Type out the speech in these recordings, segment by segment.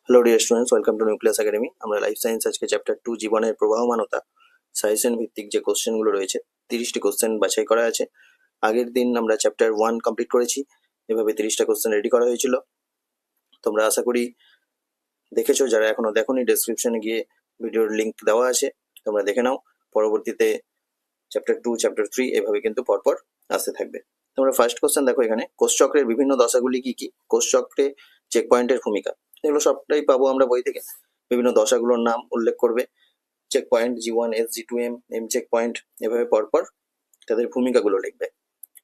Hello dear students, welcome to nucleus academy. আমরা life science আজকে chapter 2 জীবনের প্রবাহমানতা suggestion ভিত্তিক যে কোশ্চেনগুলো রয়েছে 30টি কোশ্চেন বাছাই করা আছে। আগের দিন আমরা চ্যাপ্টার 1 কমপ্লিট করেছি, এভাবে 30টা কোশ্চেন রেডি করা হয়েছিল। তোমরা আশা করি দেখেছো, যারা এখনো দেখোনি ডেসক্রিপশনে গিয়ে ভিডিওর লিংক দেওয়া আছে, তোমরা দেখে নাও। পরবর্তীতে চ্যাপ্টার 2, চ্যাপ্টার 3 এভাবে কিন্তু পরপর আসতে থাকবে। তোমরা ফার্স্ট কোশ্চেন দেখো, এখানে কোষচক্রের বিভিন্ন দশাগুলি কি কি, কোষচক্রে চেক পয়েন্টের ভূমিকা, এগুলো সবটাই পাবো আমরা বই থেকে। বিভিন্ন দশাগুলোর নাম উল্লেখ করবে, check point G1, SG2M, M check point, এভাবে পরপর তাদের ভূমিকাগুলো লিখবে।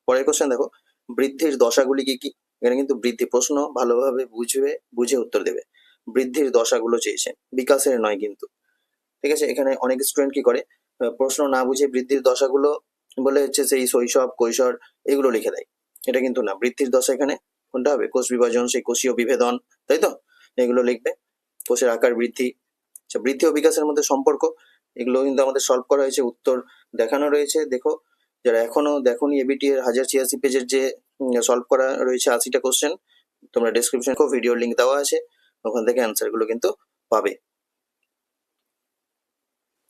পরের কোশ্চেন দেখো, বৃদ্ধির দশাগুলি কি কি। এখানে কিন্তু বৃদ্ধি প্রশ্ন, ভালোভাবে বুঝে উত্তর দেবে। বৃদ্ধির দশাগুলো চেয়েছে, বিকাশের নয় কিন্তু, ঠিক আছে। এখানে অনেক স্টুডেন্ট কি করে, প্রশ্ন না বুঝে বৃদ্ধির দশাগুলো বলে হচ্ছে সেই শৈশব, কৈশোর এগুলো লিখে দেয়। এটা কিন্তু না, বৃদ্ধির দশা এখানে কোনটা হবে, কোষ বিভাজন, সেই কোষীয় বিভেদন, তাই তো, এগুলো লিখবে। কোষের আকার বৃদ্ধি, বৃদ্ধি ও বিকাশের মধ্যে সম্পর্ক, এগুলো কিন্তু আমাদের সলভ করা হয়েছে, উত্তর দেখানো রয়েছে। দেখো, যারা এখনো দেখোনি এবিটি এর 1086 পেজের যে সলভ করা রয়েছে 80টা কোশ্চেন, তোমরা ডেসক্রিপশন ভিডিওর লিংক দেওয়া আছে, ওখান থেকে অ্যান্সার গুলো কিন্তু পাবে।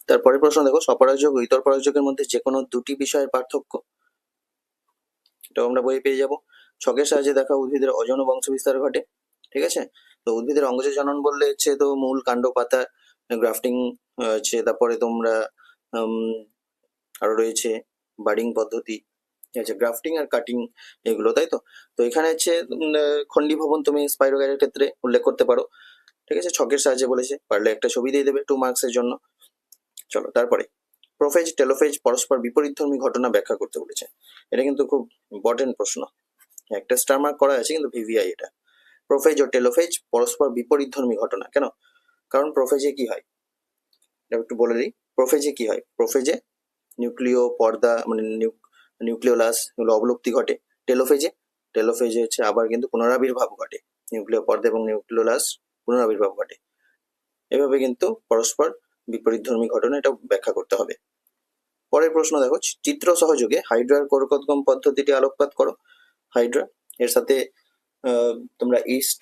তারপরে প্রশ্ন দেখো, স্বপরাগযোগ ও ইতর পরাগযোগের মধ্যে যে কোনো দুটি বিষয়ের পার্থক্য, এটাও আমরা বইয়ে পেয়ে যাবো। ছকের সাহায্যে দেখা উদ্ভিদের অযৌন বংশ বিস্তার ঘটে, ঠিক আছে। তো উদ্ভিদের অঙ্গজ জনন বললে হচ্ছে তো মূল, কাণ্ড, পাতা, গ্রাফটিং হচ্ছে, তারপরে তোমরা আরো রয়েছে বাডিং পদ্ধতি, ঠিক আছে, গ্রাফটিং আর কাটিং এগুলো, তাই তো। তো এখানে হচ্ছে খন্ডি ভবন তুমি স্পাইরোগাইটের ক্ষেত্রে উল্লেখ করতে পারো, ঠিক আছে। ছকের সাহায্যে বলেছে, পারলে একটা ছবি দিয়ে দেবে 2 মার্কসের জন্য। চলো তারপরে, প্রোফেজ টেলোফেজ পরস্পর বিপরীতধর্মী ঘটনা ব্যাখ্যা করতে বলেছে। এটা কিন্তু খুব ইম্পর্টেন্ট প্রশ্ন, একটা স্টার মার্ক করা আছে কিন্তু ভিভিআই এটা। প্রোফেজ ও টেলোফেজ পরস্পর বিপরীতধর্মী ঘটনা কেন? কারণ প্রোফেজে কি হয়, একটু বলে দিই। প্রোফেজে কি হয়, প্রোফেজে নিউক্লিয় পর্দা মানে নিউক্লিওলাস এগুলো অবলুপ্তি ঘটে। টেলোফেজে হচ্ছে আবার কিন্তু পুনরাবির্ভাব ঘটে, নিউক্লিয় পর্দা এবং নিউক্লিওলাস পুনরাবির্ভাব ঘটে। এভাবে কিন্তু পরস্পর বিপরীতধর্মী ঘটনা, এটা ব্যাখ্যা করতে হবে। পরের প্রশ্ন দেখো, চিত্র সহযোগে হাইড্রার কোরকোদ্গম পদ্ধতিটি আলোকপাত করো। হাইড্রা এর সাথে তোমরা ইস্ট,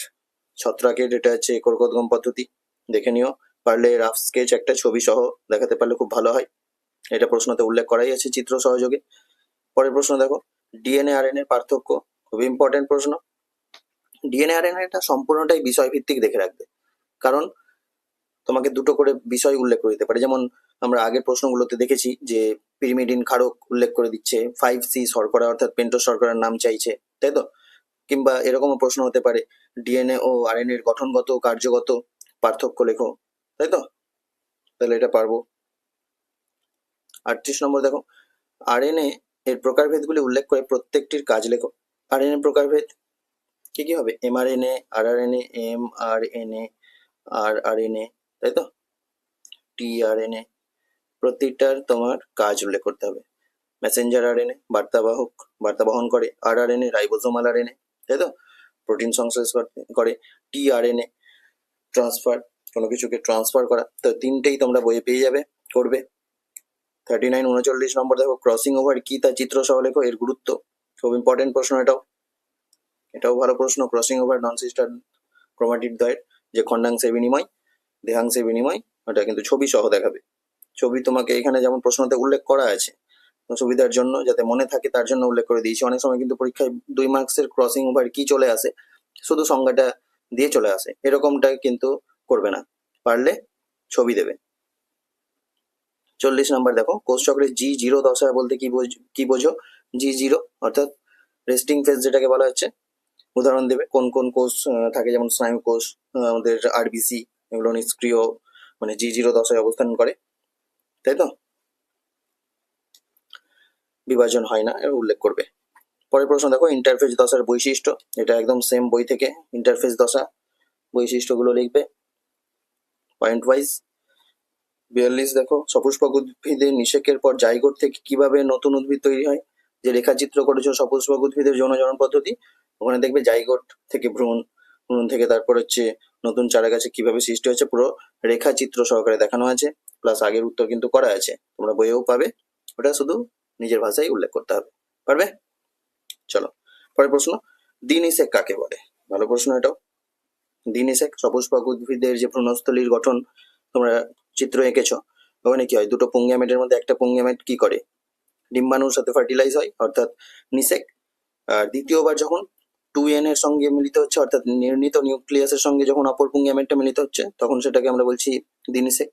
ছত্রাকের এটা হচ্ছে কোরকোদ্গম পদ্ধতি, দেখে নিও। পারলে রাফ স্কেচ একটা ছবি সহ দেখাতে পারলে খুব ভালো হয়, এটা প্রশ্নতে উল্লেখ করাই আছে চিত্র সহযোগে। পরের প্রশ্ন দেখো, ডিএনএ আরএনএ পার্থক্য, খুব ইম্পর্টেন্ট প্রশ্ন। ডিএনএ আরএনএ এটা সম্পূর্ণটাই বিষয় ভিত্তিক দেখে রাখবে, কারণ তোমাকে দুটো করে বিষয় উল্লেখ করে দিতে পারে। যেমন আমরা আগের প্রশ্নগুলোতে দেখেছি যে পিরিমিডিন ক্ষারক উল্লেখ করে দিচ্ছে, 5C শর্করা অর্থাৎ পেন্টোজ শর্করার নাম চাইছে, তাই তো। কিংবা এরকমও প্রশ্ন হতে পারে, ডিএনএ ও আরএনএ এর গঠনগত ও কার্যগত পার্থক্য লেখো, তাই তো। তাহলে এটা পারবো। 38 নম্বর দেখো, আরএনএ এর প্রকারভেদগুলি উল্লেখ করে প্রত্যেকটির কাজ লেখো। আরএনএ প্রকারভেদ কি কি হবে, এমআরএনএ, আরআরএনএ, এমআরএনএ, আরআরএনএ, তাই তো, টিআরএনএ, প্রতিটার তোমার কাজ উল্লেখ করতে হবে। মেসেঞ্জার আরএনএ বার্তাবাহক, বার্তা বহন করে। আরআরএনএ রাইবোজোমাল আরএনএ, তাই তো, প্রোটিন সংশ্লেষ করে। টিআরএনএ ট্রান্সফার, কোনো কিছুকে ট্রান্সফার করা। তো তিনটেই তোমরা বইয়ে পেয়ে যাবে, করবে। 39 নম্বর দেখো, ক্রসিং ওভার কি তা চিত্র সহ লেখো। এর গুরুত্ব খুব ইম্পর্টেন্ট প্রশ্ন, এটাও ভালো প্রশ্ন। Crossing over non sister chromatid দ্বয়ের যে খণ্ডাংশের বিনিময়, দেহাংশের বিনিময়, ওটা কিন্তু ছবি সহ দেখাবে। ছবি তোমাকে এখানে যেমন প্রশ্নতে উল্লেখ করা আছে, সুবিধার জন্য যাতে মনে থাকে তার জন্য উল্লেখ করে দিয়েছি। অনেক সময় কিন্তু পরীক্ষায় 2 মার্কসের ক্রসিং ওভার কি চলে আসে, শুধু সংজ্ঞাটা দিয়ে চলে আসে, এরকমটা কিন্তু করবে না, পারলে ছবি দেবে। 40 নম্বর দেখো, কোষচক্রের G0 দশা বলতে কি বোঝো। G0 অর্থাৎ রেস্টিং ফেজ যেটাকে বলা হচ্ছে, উদাহরণ দেবে কোন কোন কোষ থাকে, যেমন স্নায়ু কোষ, আমাদের আরবিসি, এগুলো নিষ্ক্রিয় মানে G0 দশায় অবস্থান করে, তাই তো, বিভাজন হয় না, উল্লেখ করবে। পরের প্রশ্ন দেখো, ইন্টারফেজ দশার বৈশিষ্ট্য, এটা একদম সেম বই থেকে ইন্টারফেজ দশা বৈশিষ্ট্যগুলো লিখবে পয়েন্ট ওয়াইজ। 42 দেখো, সপুষ্পক উদ্ভিদের নিষেকের পর জাইগোট থেকে কিভাবে নতুন উদ্ভিদ তৈরি হয়। যে রেখাচিত্র করেছো সপুষ্পক উদ্ভিদের যৌন জনন পদ্ধতি, ওখানে দেখবে জাইগোট থেকে ভ্রূণ, ভ্রূণ থেকে তারপর হচ্ছে নতুন চারাগাছে কিভাবে সৃষ্টি হচ্ছে, পুরো রেখাচিত্র সহকারে দেখানো আছে, প্লাস আগের উত্তর কিন্তু করা আছে, তোমরা বইয়েও পাবে। ওটা শুধু নিজের ভাষায় উল্লেখ করতে হবে, পারবে। চলো পরের প্রশ্ন, দ্বিনিষেক কাকে বলে, ভালো প্রশ্ন এটাও। দ্বিনিষেক সপুষ্পক উদ্ভিদের যে ভ্রূণস্থলীর গঠন তোমরা চিত্র এঁকেছ, ওখানে কি হয়, দুটো পুং গ্যামেটের মধ্যে একটা পুং গ্যামেট কি করে, ডিম্বাণুর সাথে ফার্টিলাইজ হয় অর্থাৎ নিষেক। আর দ্বিতীয়বার যখন 2n এর সঙ্গে মিলিত হচ্ছে অর্থাৎ নির্ণীত নিউক্লিয়াসের সঙ্গে যখন অপর পুং গ্যামেটটা মিলিত হচ্ছে তখন সেটাকে আমরা বলছি দ্বিনিষেক।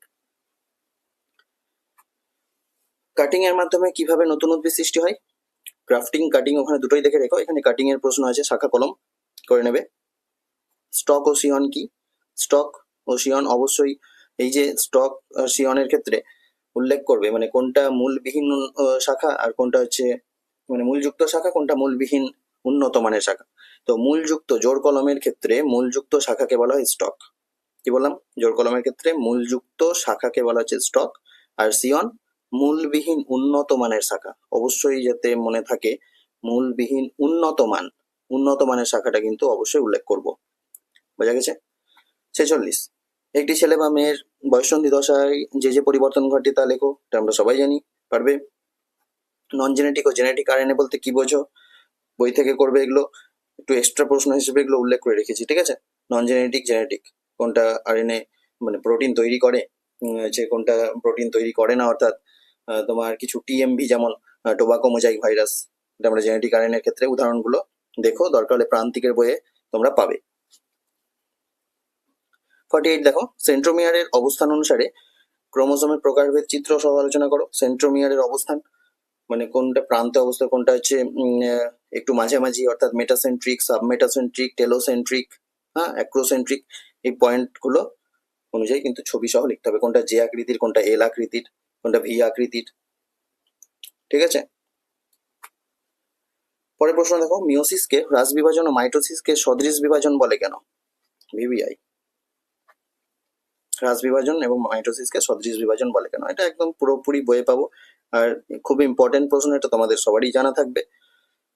কাটিং এর মাধ্যমে কিভাবে নতুন উদ্ভিদ সৃষ্টি হয়? গ্রাফটিং, কাটিং ওখানে দুটোই দেখে রেখো, এখানে কাটিং এর প্রশ্ন আছে, শাখা কলম করে নেবে। স্টক ও সিয়ন কি? স্টক ও সিয়ন অবশ্যই এই যে স্টক সিয়নের ক্ষেত্রে উল্লেখ করবে মানে কোনটা মূলবিহীন শাখা আর কোনটা হচ্ছে মানে মূলযুক্ত শাখা, কোনটা মূলবিহীন উন্নত মানের শাখা। তো মূলযুক্ত জোর কলমের ক্ষেত্রে মূলযুক্ত শাখাকে বলা হয় স্টক। কি বললাম? জোর কলমের ক্ষেত্রে মূলযুক্ত শাখাকে বলা হচ্ছে স্টক, আর সিয়ন মূলবিহীন উন্নত মানের শাখা। অবশ্যই যাতে মনে থাকে মূলবিহীন উন্নত মানের শাখাটা কিন্তু অবশ্যই উল্লেখ করব। বোঝা গেছে? 46, একটি ছেলে বা মেয়ের বয়ঃসন্ধি দশায় যে পরিবর্তন ঘটে তা লেখো। এটা আমরা সবাই জানি, পারবে। নন জেনেটিক ও জেনেটিক আরএনএ বলতে কি বোঝো? বই থেকে করবে এগুলো, একটু এক্সট্রা প্রশ্ন হিসেবে এগুলো উল্লেখ করে রেখেছি, ঠিক আছে? নন জেনেটিক, জেনেটিক কোনটা আরএনএ মানে প্রোটিন তৈরি করে, যে কোনটা প্রোটিন তৈরি করে না, অর্থাৎ তোমার কিছু টিএমভি যেমন টোবাকো মোজাইক ভাইরাস, এটা আমরা জেনেটিক আরএনএর ক্ষেত্রে উদাহরণগুলো দেখো, দরকার হলে প্রান্তিকের বইয়ে তোমরা পাবে। 48 দেখো, সেন্ট্রোমিয়ারের অবস্থান অনুসারে ক্রোমোসোমের প্রকারভেদ চিত্র সহ আলোচনা করো। সেন্ট্রোমিয়ারের অবস্থান মানে কোনটা প্রান্তে অবস্থা, কোনটা হচ্ছে একটু মাঝামাঝি অর্থাৎ মেটাসেন্ট্রিক, সাবমেটাসেন্ট্রিক, টেলোসেন্ট্রিক, হ্যাঁ অ্যাক্রোসেন্ট্রিক, এই পয়েন্টগুলো অনুযায়ী কিন্তু ছবি সহ লিখতে হবে, কোনটা জে আকৃতির, কোনটা এল আকৃতির, কোনটা ভি আকৃতির, ঠিক আছে? পরের প্রশ্ন দেখো, মিওসিসকে হ্রাস বিভাজন ও মাইটোসিসকে সদৃশ বিভাজন বলে কেন? ভিভিআই, হ্রাস বিভাজন এবং মাইটোসিসকে সদৃশ বিভাজন বলে কেন? এটা একদম পুরোপুরি বইয়ে পাবো, আর খুব ইম্পর্টেন্ট প্রশ্ন, এটা তোমাদের সবারই জানা থাকবে।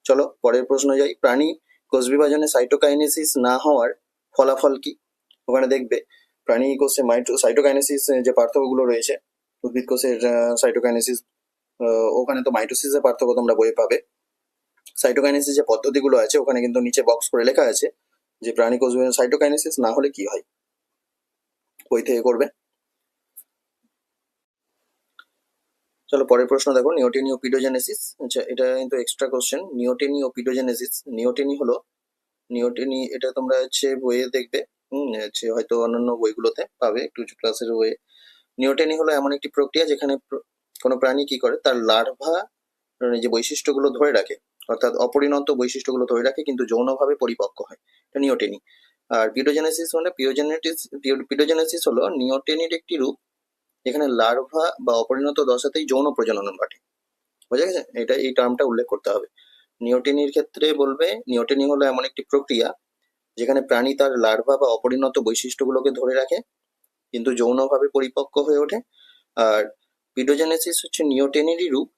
চলো পরের প্রশ্ন যাই, প্রাণী কোষ বিভাজনে সাইটোকাইনেসিস না হওয়ার ফলাফল কি? ওখানে দেখবে প্রাণী কোষে সাইটোকাইনেসিস যে পার্থক্যগুলো রয়েছে, উদ্ভিদ কোষের সাইটোকাইনেসিস, ওখানে তো মাইটোসিসের পার্থক্য তোমরা বইয়ে পাবে। সাইটোকাইনেসিস যে পদ্ধতিগুলো আছে ওখানে কিন্তু নিচে বক্স করে লেখা আছে যে প্রাণী কোষ বিভাজনে সাইটোকাইনেসিস না হলে কি হয়, বই থেকে করবে। চলো পরের প্রশ্ন দেখো, নিওটেনি ও পিডোজেনেসিস। আচ্ছা, এটা কিন্তু এক্সট্রা কোশ্চেন। নিওটেনি ও পিডোজেনেসিস, নিওটেনি এটা তোমরা হচ্ছে বইয়ে দেখবে, হচ্ছে হয়তো অন্যান্য বইগুলোতে পাবে, একটু ক্লাসের বইয়ে। নিওটেনি হলো এমন একটি প্রক্রিয়া যেখানে কোনো প্রাণী কি করে, তার লার্ভা যে বৈশিষ্ট্যগুলো ধরে রাখে অর্থাৎ অপরিণত বৈশিষ্ট্যগুলো ধরে রাখে কিন্তু যৌনভাবে পরিপক্ক হয়, এটা নিওটেনি। আর পিডোজেনেসিস মানে পিডোজেনেসিস হলো নিওটেনির একটি রূপ যেখানে লার্ভা বা অপরিণত দশাতেই যৌন প্রজনন ঘটে। বোঝা গেছে? এটা এই টার্মটা উল্লেখ করতে হবে। নিওটেনির ক্ষেত্রে বলবে নিওটেনি হলো এমন একটি প্রক্রিয়া যেখানে প্রাণী তার লার্ভা বা অপরিণত বৈশিষ্ট্যগুলোকে ধরে রাখে কিন্তু যৌনভাবে পরিপক্ক হয়ে ওঠে। আর পিডোজেনেসিস হচ্ছে নিওটেনিরই রূপ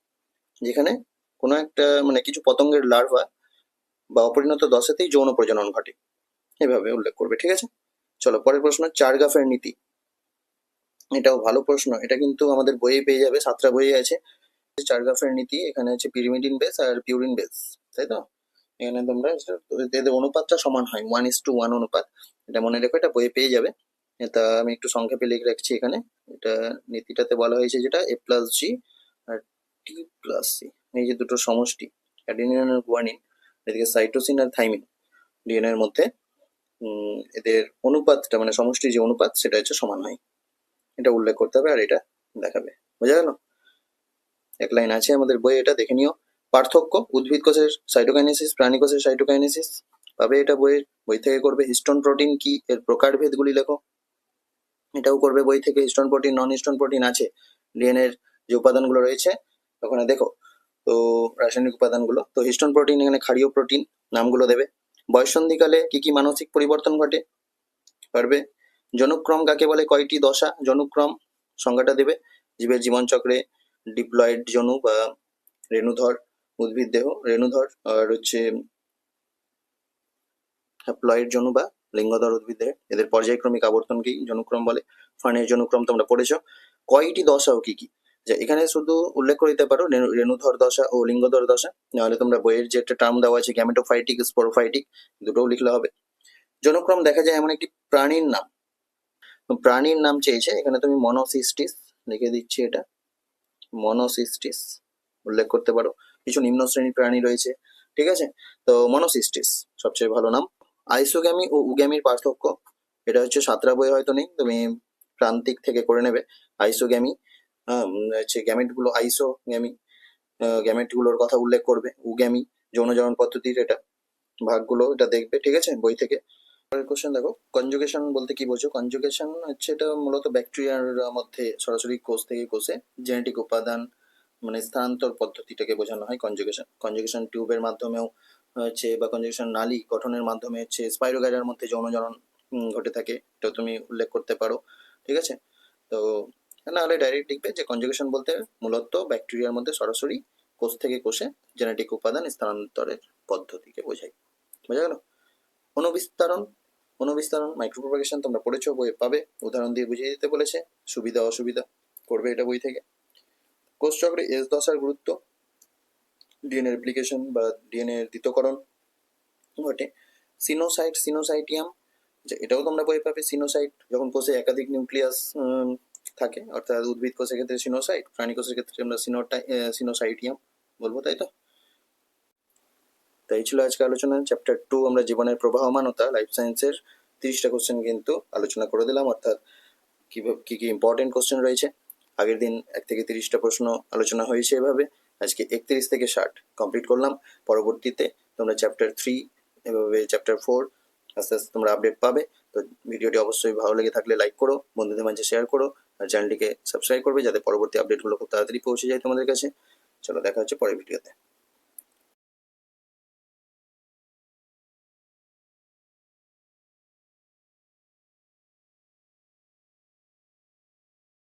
যেখানে কোনো একটা মানে কিছু পতঙ্গের লার্ভা বা অপরিণত দশাতেই যৌন প্রজনন ঘটে, এভাবে উল্লেখ করবে, ঠিক আছে? চলো পরের প্রশ্ন, চারগাফের নীতি। এটাও ভালো প্রশ্ন, এটা কিন্তু আমাদের বইয়ে পেয়ে যাবে, 7টা বইয়ে আছে। চারগাফের নীতি, এখানে আছে পিরিমিডিন বেস আর পিউরিন বেস, তাই তো? এখানে তোমরা এদের অনুপাতটা সমান হয়, 1:1 অনুপাত, এটা মনে রেখো, এটা বইয়ে পেয়ে যাবে। এটা আমি একটু সংক্ষেপে লিখে রাখছি এখানে। এটা নীতিটাতে বলা হয়েছে যেটা A+G আর T+C, এই যে দুটো সমষ্টি অ্যাডিনিন আর গুয়ানিন, এদিকে সাইটোসিন আর থাইমিন, ডিএনএ এর মধ্যে এদের অনুপাতটা মানে সমষ্টি যে অনুপাত সেটা হচ্ছে সমান হয়, এটা উল্লেখ করতে হবে আর এটা দেখাবে। বোঝা গেল? এক লাইন আছে আমাদের বইয়ে, এটা দেখে নিও। পার্থক্য, উদ্ভিদ কোষের সাইটোকাইনেসিস, প্রাণী কোষের সাইটোকাইনেসিস পাবে, এটা বই থেকে করবে। হিস্টোন প্রোটিন কি, এর প্রকারভেদগুলি লেখো, এটাও করবে বই থেকে। হিস্টোন প্রোটিন, নন হিস্টোন প্রোটিন আছে, ডিএনএ এর যে উপাদানগুলো রয়েছে ওখানে দেখো তো রাসায়নিক উপাদানগুলো। তো হিস্টোন প্রোটিন এখানে ক্ষারীয় প্রোটিন, নামগুলো দেবে। বয়ঃসন্ধিকালে কি কি মানসিক পরিবর্তন ঘটে, পারবে। জনুক্রম কাকে বলে, কয়টি দশা, জনুক্রম সংজ্ঞাটা দেবে। জীবের জীবনচক্রে ডিপ্লয়েড জনু বা রেণুধর উদ্ভিদ দেহ, রেণুধর, আর হচ্ছে হ্যাপ্লয়েড জনু বা লিঙ্গধর উদ্ভিদ দেহ, এদের পর্যায়ক্রমিক আবর্তনকেই জনুক্রম বলে। ফার্নের জনুক্রম তোমরা পড়েছো। কয়টি দশা ও কি কি, যে এখানে শুধু উল্লেখ করে দিতে পারো রেণুধর দশা ও লিঙ্গধর দশা, নাহলে তোমরা বইয়ের যে একটা টার্ম দেওয়া আছে গ্যামেটোফাইটিক, স্পোরোফাইটিক, দুটোও লিখলে হবে। যৌনক্রম দেখা যায় এমন একটি প্রাণীর নাম। প্রাণীর নাম চেয়েছে, এখানে তুমি মনোসিস্টিস লিখে দিচ্ছি, এটা মনোসিস্টিস উল্লেখ করতে পারো। কিছু নিম্ন শ্রেণীর প্রাণী রয়েছে, ঠিক আছে, তো মনোসিস্টিস সবচেয়ে ভালো নাম। আইসোগ্যামি ও উগ্যামির পার্থক্য, এটা হচ্ছে সাতরা বই হয়তো নেই, তুমি প্রান্তিক থেকে করে নেবে। আইসোগ্যামি হচ্ছে গ্যামেট গুলো, আইসোগ্যামি গ্যামেট গুলোর কথা উল্লেখ করবে। উগ্যামি যৌনজনন পদ্ধতির এটা ভাগগুলো, এটা দেখবে, ঠিক আছে, বই থেকে। কোশ্চেন দেখো, কনজুগেশন বলতে কি বোঝো? কনজুগেশন হচ্ছে এটা মূলত ব্যাকটেরিয়ার মধ্যে সরাসরি কোষ থেকে কোষে জেনেটিক উপাদান মানে স্থানান্তর পদ্ধতিটাকে বোঝানো হয় কনজুগেশন। কনজুগেশন টিউবের মাধ্যমেও হচ্ছে বা কনজুগেশন নালী গঠনের মাধ্যমে হচ্ছে স্পাইরোগাইডার মধ্যে যৌনজনন ঘটে থাকে, এটাও তুমি উল্লেখ করতে পারো, ঠিক আছে। তো না হলে ডাইরেক্ট লিখবে যে কনজুগেশন বলতে মূলত ব্যাকটেরিয়ার মধ্যে সরাসরি কোষ থেকে কোষে জেনেটিক উপাদান স্থানান্তরের পদ্ধতিকে বোঝায়। বোঝা গেল? অনুবিস্তারণ, অনুবিস্তারণ মাইক্রোপ্রোপাগেশন তোমরা পড়েছো, বইয়ে পাবে, উদাহরণ দিয়ে বুঝিয়ে দিতে বলেছে, সুবিধা অসুবিধা করবে এটা বই থেকে। কোষচক্রে এস দশার গুরুত্ব, ডিএনএ রেপ্লিকেশন বা ডিএনএ দ্বিতীয়করণ ঘটে। সিনোসাইট, সিনোসাইটিয়াম, এটাও তোমরা বই পাবে। সিনোসাইট যখন কোষে একাধিক নিউক্লিয়াস থাকে, অর্থাৎ উদ্ভিদ কোষের ক্ষেত্রে সিনোসাইট, প্রাণী কোষের ক্ষেত্রে আমরা সিনোসাইটিয়াম বলবো, তাই তো। তাই ছিল আজকে আলোচনা। চ্যাপ্টার 2 আমরা জীবনের প্রবাহমানতা, লাইফ সায়েন্সের 30টা কোশ্চেন কিন্তু আলোচনা করে দিলাম, অর্থাৎ কিভাবে কি কি ইম্পর্টেন্ট কোশ্চেন রয়েছে। আগের দিন 1 থেকে 30টা প্রশ্ন আলোচনা হয়েছে এভাবে, আজকে 31 থেকে 60 কমপ্লিট করলাম। পরবর্তীতে তোমরা চ্যাপ্টার 3 এভাবে চ্যাপ্টার 4 আস্তে আস্তে তোমরা আপডেট পাবে। তো ভিডিওটি অবশ্যই ভালো লেগে থাকলে লাইক করো, বন্ধুদের মাঝে শেয়ার করো, আর চ্যানেলটিকে সাবস্ক্রাইব করবে যাতে পরবর্তী আপডেটগুলো খুব তাড়াতাড়ি পৌঁছে যায় তোমাদের কাছে। চলো দেখা হচ্ছে পরের ভিডিওতে।